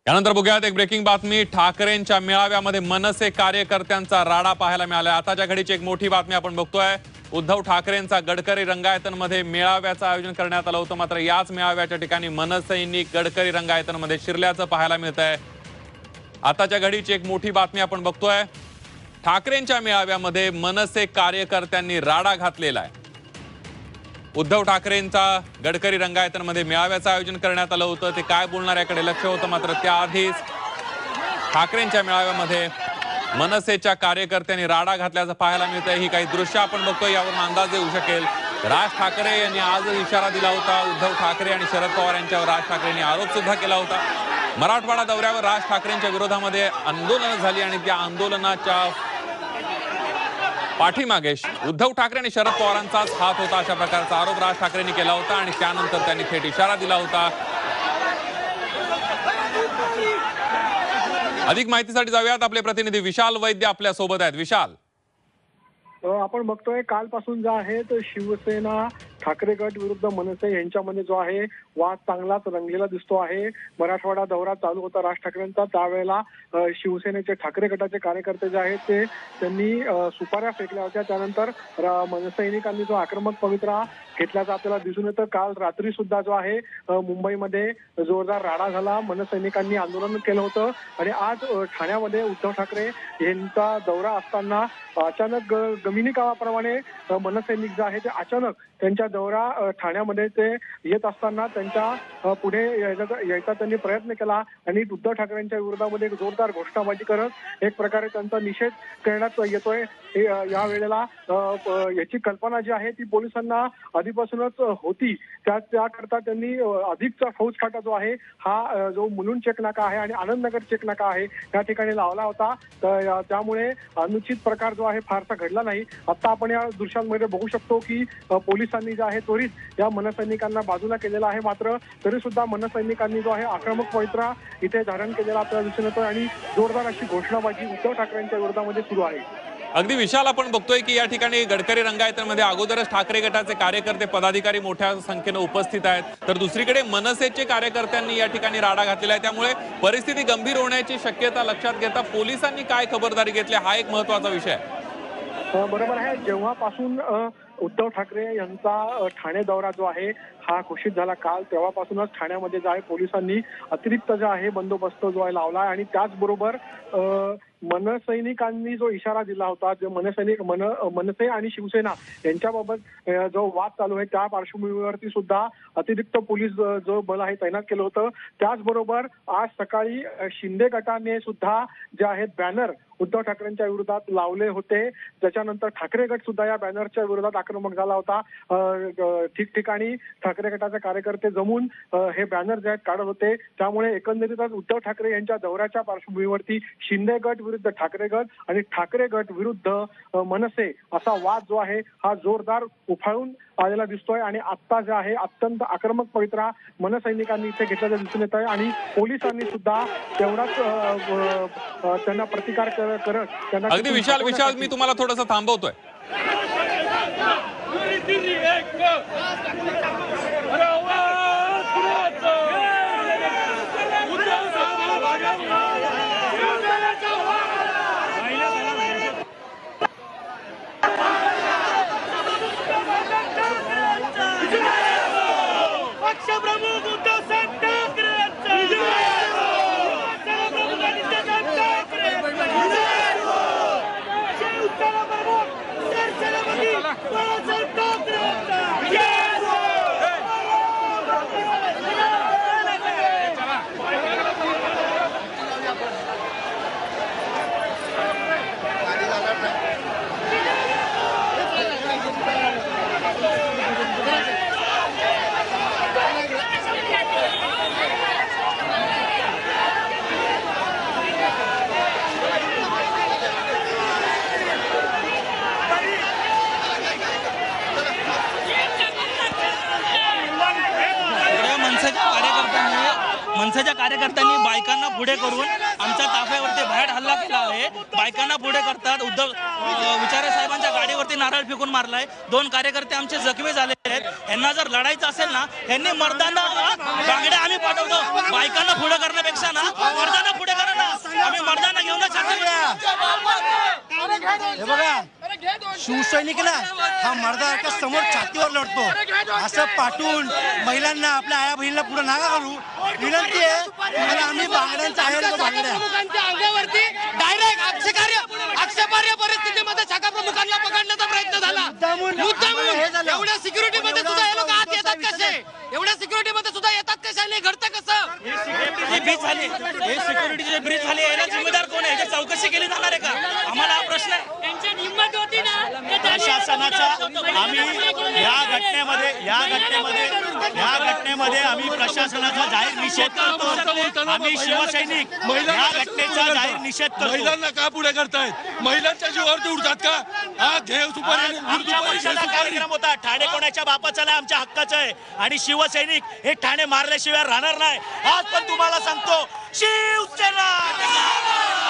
यानंतर बघूयात एक ब्रेकिंग बातमी। ठाकरेंच्या मेळाव्यामध्ये मनसे कार्यकर्त्यांचा राडा पाहायला मिळाला। आताच्या घडीची एक मोठी बातमी आपण बघतोय। उद्धव ठाकरेंचा गडकरी रंगायतनमध्ये मेळाव्याचं आयोजन करण्यात आलं होतं, मात्र याच मेळाव्याच्या ठिकाणी मनसैनिक गडकरी रंगायतनमध्ये शिरल्याचं पाहायला मिळतंय। आताच्या घडीची एक मोठी बातमी आपण बघतोय। ठाकरेंच्या मेळाव्यामध्ये मनसे कार्यकर्त्यांनी राडा घातलेला आहे। उद्धव ठाकरेंचा गडकरी रंगायतनमध्ये मेळाव्याचं आयोजन करण्यात आलं होतं। ते काय बोलणार याकडे लक्ष होतं, मात्र त्याआधीच ठाकरेंच्या मेळाव्यामध्ये मनसेच्या कार्यकर्त्यांनी राडा घातल्याचं पाहायला मिळतंय। ही काही दृश्य आपण बघतोय, यावरून अंदाज येऊ शकेल। राज ठाकरे यांनी आज इशारा दिला होता। उद्धव ठाकरे आणि शरद पवार यांच्यावर राज ठाकरेंनी आरोप सुद्धा केला होता। मराठवाडा दौऱ्यावर राज ठाकरेंच्या विरोधामध्ये आंदोलनं झाली आणि त्या आंदोलनाच्या पाठीमागे उद्धव ठाकरे आणि शरद पवारांचाच हात होता, अशा प्रकारचा आरोप राज ठाकरेंनी केला होता आणि त्यानंतर त्यांनी थेट इशारा दिला होता। अधिक माहितीसाठी जाऊयात, आपले प्रतिनिधी विशाल वैद्य आपल्या सोबत आहेत। विशाल, आपण बघतोय कालपासून जो आहे तो शिवसेना ठाकरे गट विरुद्ध मनसे यांच्यामध्ये जो आहे वाद चांगलाच रंगलेला दिसतो आहे। मराठवाडा दौरा चालू होता राज ठाकरेंचा, त्यावेळेला शिवसेनेचे ठाकरे गटाचे कार्यकर्ते जे आहेत त्यांनी सुपाऱ्या फेकल्या होत्या। त्यानंतर मनसैनिकांनी जो आक्रमक पवित्रा घेतल्याचं आपल्याला दिसून येतं। काल रात्री सुद्धा जो आहे मुंबईमध्ये जोरदार राडा झाला, मनसैनिकांनी आंदोलन केलं होतं आणि आज ठाण्यामध्ये उद्धव ठाकरे यांचा दौरा असताना अचानक गमिनी कावाप्रमाणे मनसैनिक जे आहे ते अचानक त्यांच्या दौरा ठाण्यामध्ये ते येत असताना त्यांच्या पुढे यायचा त्यांनी प्रयत्न केला आणि उद्धव ठाकरेंच्या विरोधामध्ये एक जोरदार घोषणाबाजी करत एक प्रकारे त्यांचा निषेध करण्यात येतोय। या वेळेला याची कल्पना जी आहे ती पोलिसांना आधीपासूनच होती, त्याकरता त्यांनी अधिकचा फौज फाटा जो आहे हा जो मुलुंड चेक नाका आहे आणि आनंदनगर चेक नाका आहे त्या ठिकाणी लावला होता। त्यामुळे अनुचित प्रकार जो आहे फारसा घडला नाही। आता आपण या दृश्यांमध्ये बघू शकतो की पोलिसांनी जे आहे त्वरित या मनसैनिकांना बाजूला केलेला आहे, मात्र तरी सुद्धा मनसैनिकांनी जो आहे आक्रमक पवित्रा इथे धारण केलेला आपल्याला दिसून येतोय आणि जोरदार अशी घोषणाबाजी उद्धव ठाकरेंच्या विरोधामध्ये सुरू आहे। अगदी विशाल, आपण बघतोय की या ठिकाणी गडकरी रंगायतनमध्ये अगोदरच ठाकरे गटाचे कार्यकर्ते पदाधिकारी मोठ्या संख्येने उपस्थित आहेत, तर दुसरीकडे मनसेचे कार्यकर्त्यांनी या ठिकाणी राडा घातलेला आहे। त्यामुळे परिस्थिती गंभीर होण्याची शक्यता लक्षात घेता पोलिसांनी काय खबरदारी घेतली हा एक महत्त्वाचा विषय आहे। बरोबर आहे। जेव्हापासून उद्धव ठाकरे यांचा ठाणे दौरा जो आहे हा घोषित झाला काल, तेव्हापासूनच ठाण्यामध्ये जो आहे पोलिसांनी अतिरिक्त जो आहे बंदोबस्त जो आहे लावला आणि त्याचबरोबर मनसैनिकांनी जो इशारा दिला होता, जे मनसे आणि शिवसेना यांच्याबाबत जो वाद चालू आहे त्या पार्श्वभूमीवरती सुद्धा अतिरिक्त पोलीस जो बल आहे तैनात केलं होतं। त्याचबरोबर आज सकाळी शिंदे गटाने सुद्धा जे आहेत बॅनर उद्धव ठाकरेंच्या विरोधात लावले होते। त्याच्यानंतर ठाकरे गट सुद्धा या बॅनरच्या विरोधात आक्रमक झाला होता। ठिकठिकाणी ठाकरे गटाचे कार्यकर्ते जमून हे बॅनर जे आहेत काढत होते। त्यामुळे एकंदरीतच उद्धव ठाकरे यांच्या दौऱ्याच्या पार्श्वभूमीवरती शिंदे गट विरुद्ध ठाकरे गट आणि ठाकरे गट विरुद्ध मनसे असा वाद जो आहे हा जोरदार उफाळून आलेला दिसतोय आणि आता जे आहे अत्यंत आक्रमक पवित्रा मनसैनिकांनी इथे घेतल्याचं दिसून येत आहे आणि पोलिसांनी सुद्धा तेवढाच त्यांना प्रतिकार करत त्यांना अगदी विशाल, मी तुम्हाला थोडंसं थांबवतोय। मनसेच्या कार्यकर्त्यांनी बायकांना पुढे करून आमच्या ताफ्यावरती भयाट हल्ला केला आहे, बायकांना पुढे करतात, उद्धव विचारे साहेबांच्या गाडीवरती नारळ फेकून मारलाय, 2 कार्यकर्ते आमचे जखमी झाले आहेत. यांना जर लढायचं असेल ना, यांनी मर्दांना बांगड्या आम्ही पाठवतो, बायकांना पुढे करण्यापेक्षा ना मर्दांना पुढे करा ना, आम्ही मर्दांना घेऊनच हे बघा, शिवसैनिक ना हा मर्दाच्या समोर छातीवर लढतो, असं पाठवून महिलांना आपल्या आया बहिणीला पुढे नका करू. विनंती आहे तुम्हाला, आम्ही बांगड्यांचा आहे तो बांगड्या अंगावरती डायरेक्ट आक्षेपार्ह परिस्थितीमध्ये शाखा प्रमुखांना पकडण्याचा प्रयत्न झाला. मुद्दामून एवढ्या सिक्युरिटी मध्ये सुद्धा हे लोक आत येतात कसे? एवढ्या सिक्युरिटी मध्ये सुद्धा येतात कसे? आणि घडतं कसं? ब्रीच झाली, हे सिक्युरिटीची ब्रीच झाली, याला जिम्मेदार कोण आहे? याची चौकशी केली जाणार आहे का? आम्हाला हा प्रश्न आहे. प्रशासनाचा आम्ही या घटनेमध्ये आम्ही प्रशासनाचा जाहीर निषेध करतो. आम्ही शिवसैनिक या घटनेचा जाहीर निषेध करतो. महिलांना का पुढे करतायत? महिलांच्या जीवावरती उडतात का? हा घेव आमच्या पक्षाचा कार्यक्रम होता, ठाणे कोणाच्या बापाचा नाही, आमच्या हक्काचं आहे. आणि शिवसैनिक हे ठाणे मारल्याशिवाय राहणार नाही. आज पण तुम्हाला सांगतो, शिवसेना,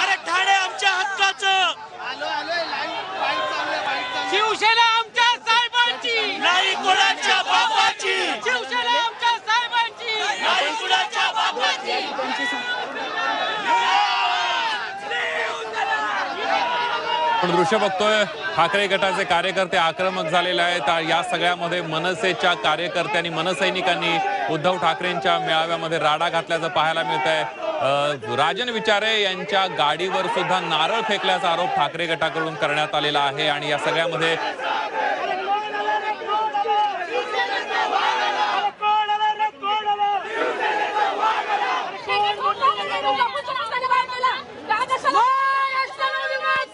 अरे ठाणे आमच्या हक्काचं. शिवसेना आमच्या साहेबांची, नाही कोणाच्या बापाची. शिवसेना आमच्या साहेबांची, नाही कोणाच्या बापाची. आपण दृश्य बघतोय, ठाकरे गटाचे कार्यकर्ते आक्रमक झालेले आहेत. या सगळ्यामध्ये मनसेच्या कार्यकर्त्यांनी, मनसैनिकांनी उद्धव ठाकरेंच्या मेळाव्यामध्ये राडा घातल्याचं पाहायला मिळत आहे. राजन विचारे यांच्या गाडीवर सुद्धा नारळ फेकल्याचा आरोप ठाकरे गटाकडून करण्यात आलेला आहे. आणि या सगळ्यामध्ये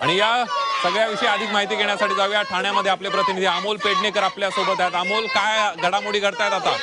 आणि या सगळ्याविषयी अधिक माहिती घेण्यासाठी जाऊया ठाण्यामध्ये. आपले प्रतिनिधी अमोल पेडणेकर आपल्या सोबत आहेत. अमोल, काय घडामोडी घडतायत आता?